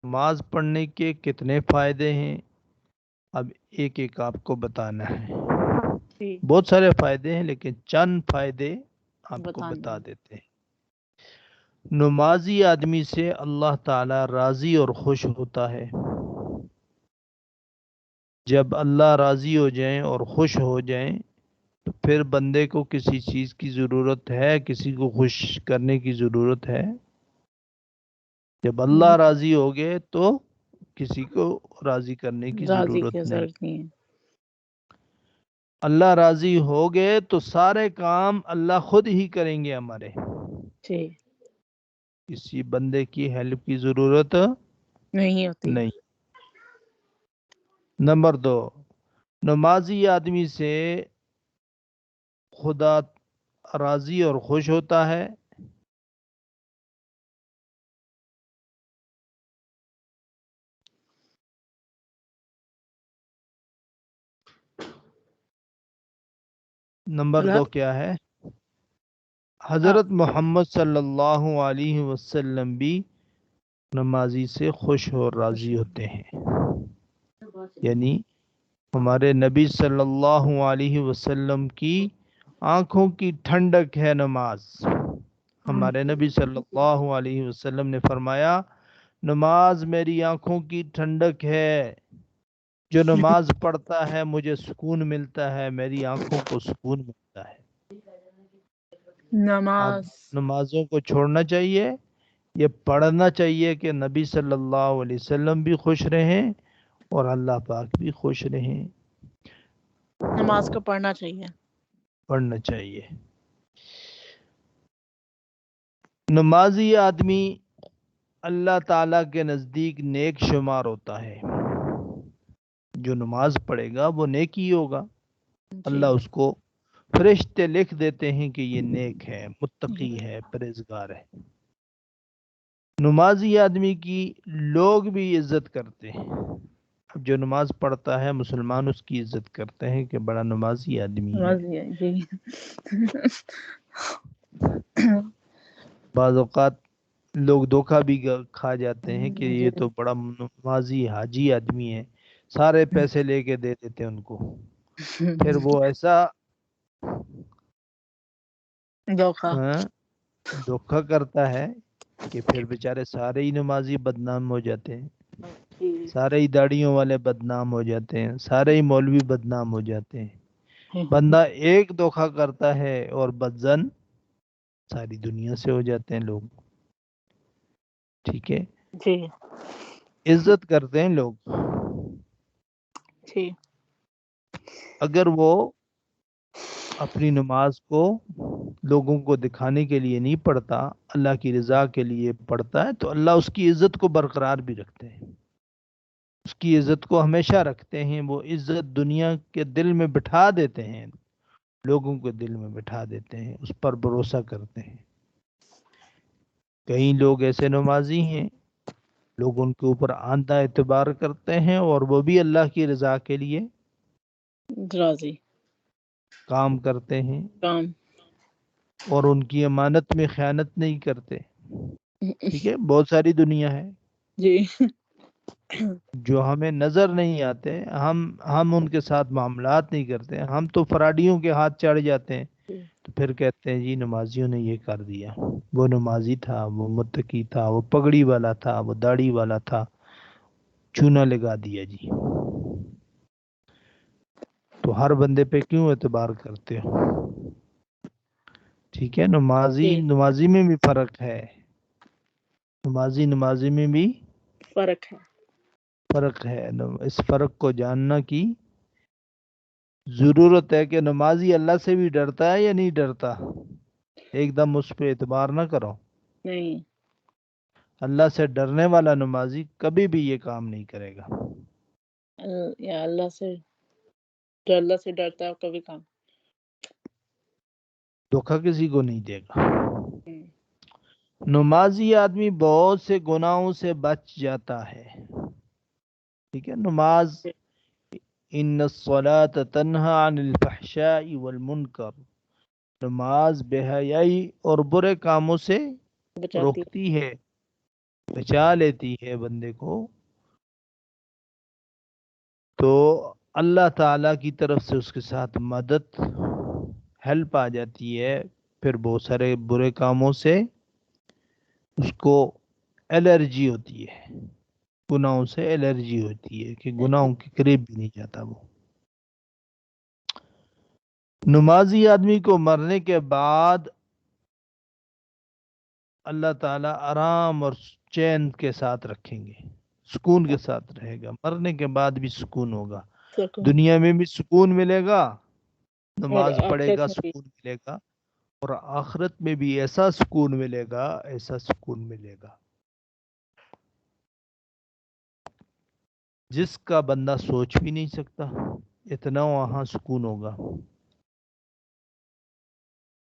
نماز پڑھنے کے کتنے فائدے ہیں، اب ایک ایک آپ کو بتانا ہے۔ جی بہت سارے فائدے ہیں لیکن چند فائدے آپ کو بتا بتا دیں۔ دیتے ہیں۔ نمازی آدمی سے اللہ تعالی راضی اور خوش ہوتا ہے۔ جب اللہ راضی ہو جائیں اور خوش ہو جائیں تو پھر بندے کو کسی چیز کی ضرورت ہے، کسی کو خوش کرنے کی ضرورت ہے؟ جب اللہ راضی ہو گئے تو کسی کو راضی کرنے کی راضی کی ضرورت نہیں۔ ضرورت نہیں ہے۔ اللہ راضی ہو گئے تو سارے کام اللہ خود ہی کریں گے ہمارے، جی کسی بندے کی ہیلپ کی ضرورت نہیں ہوتی۔ نہیں۔ نمبر 2، نمازی آدمی سے خدا راضی اور خوش ہوتا ہے۔ نمبر 2 کیا ہے؟ حضرت محمد صلی اللہ علیہ وسلم بھی نمازی سے خوش اور راضی ہوتے ہیں، یعنی ہمارے نبی صلی اللہ علیہ وسلم کی آنکھوں کی ٹھنڈک ہے نماز۔ ہمارے نبی صلی اللہ علیہ وسلم نے فرمایا، نماز میری آنکھوں کی ٹھنڈک ہے، جو نماز پڑھتا ہے مجھے سکون ملتا ہے، میری آنکھوں کو سکون ملتا ہے۔ اب نماز نمازوں کو چھوڑنا چاہیے، یہ پڑھنا چاہیے کہ نبی صلی اللہ علیہ وسلم بھی خوش رہیں اور اللہ پاک بھی خوش رہیں۔ نماز کو پڑھنا چاہیے۔ پڑھنا چاہیے۔ نمازی آدمی اللہ تعالیٰ کے نزدیک نیک شمار ہوتا ہے۔ جو نماز پڑھے گا وہ نیک ہی ہوگا، جی اللہ اس کو فرشتے لکھ دیتے ہیں کہ یہ نیک ہے، متقی ہے، پرہیزگار ہے۔ نمازی آدمی کی لوگ بھی عزت کرتے ہیں۔ اب جو نماز پڑھتا ہے مسلمان اس کی عزت کرتے ہیں کہ بڑا نمازی آدمی ہے۔ نماز ہے جی۔ بعض اوقات لوگ دھوکہ بھی کھا جاتے ہیں کہ جی یہ تو بڑا نمازی حاجی آدمی ہے، سارے پیسے لے کے دے دیتے ہیں ان کو، پھر وہ ایسا دھوکا۔ دھوکہ کرتا ہے کہ پھر بیچارے سارے ہی نمازی بدنام ہو جاتے ہیں، سارے ہی داڑھیوں والے بدنام ہو جاتے ہیں، سارے ہی مولوی بدنام ہو جاتے ہیں۔ بندہ ایک دھوکہ کرتا ہے اور بدزن ساری دنیا سے ہو جاتے ہیں لوگ۔ ٹھیک ہے، جی عزت کرتے ہیں لوگ۔ جی اگر وہ اپنی نماز کو لوگوں کو دکھانے کے لیے نہیں پڑھتا، اللہ کی رضا کے لیے پڑھتا ہے، تو اللہ اس کی عزت کو برقرار بھی رکھتے ہیں، اس کی عزت کو ہمیشہ رکھتے ہیں۔ وہ عزت دنیا کے دل میں بٹھا دیتے ہیں، لوگوں کے دل میں بٹھا دیتے ہیں، اس پر بھروسہ کرتے ہیں۔ کئی لوگ ایسے نمازی ہیں، لوگ ان کے اوپر آندھا اعتبار کرتے ہیں اور وہ بھی اللہ کی رضا کے لیے راضی کام کرتے ہیں کام۔ اور ان کی امانت میں خیانت نہیں کرتے۔ ٹھیک ہے، بہت ساری دنیا ہے جی جو ہمیں نظر نہیں آتے، ہم ان کے ساتھ معاملات نہیں کرتے، ہم تو فراڈیوں کے ہاتھ چڑھ جاتے ہیں، تو پھر کہتے ہیں جی نمازیوں نے یہ کر دیا، وہ نمازی تھا، وہ متقی تھا، وہ پگڑی والا تھا، وہ داڑھی والا تھا، چونا لگا دیا جی۔ تو ہر بندے پہ کیوں اعتبار کرتے ہو؟ ٹھیک ہے، جی نمازی میں بھی فرق ہے، نمازی میں بھی فرق ہے۔ فرق ہے۔ اس فرق کو جاننا کی ضرورت ہے کہ نمازی اللہ سے بھی ڈرتا ہے یا نہیں ڈرتا۔ ایک دم اس پہ اعتبار نہ کرو۔ نہیں اللہ سے ڈرنے والا نمازی کبھی بھی یہ کام نہیں کرے گا۔ یا اللہ سے جو اللہ سے ڈرتا ہے کبھی کام۔ دھوکہ کسی کو نہیں دے گا۔ نمازی آدمی بہت سے گناہوں سے بچ جاتا ہے۔ ٹھیک ہے، نماز ان الصلاۃ تنہی عن الفحشاء والمنکر، نماز بے حیائی اور برے کاموں سے بچاتی روکتی ہے، بچا لیتی ہے بندے کو، تو اللہ تعالی کی طرف سے اس کے ساتھ مدد، ہیلپ آ جاتی ہے، پھر بہت سارے برے کاموں سے اس کو الرجی ہوتی ہے، گناہوں سے الرجی ہوتی ہے کہ گناہوں کے قریب بھی نہیں جاتا وہ۔ نمازی آدمی کو مرنے کے بعد اللہ تعالیٰ آرام اور چین کے ساتھ رکھیں گے، سکون کے ساتھ رہے گا، مرنے کے بعد بھی سکون ہوگا، سکون، دنیا میں بھی سکون ملے گا، اور نماز پڑھے آخرت گا میں بھی۔ سکون ملے گا، اور آخرت میں بھی ایسا سکون ملے گا، ایسا سکون ملے گا جس کا بندہ سوچ بھی نہیں سکتا، اتنا وہاں سکون ہوگا۔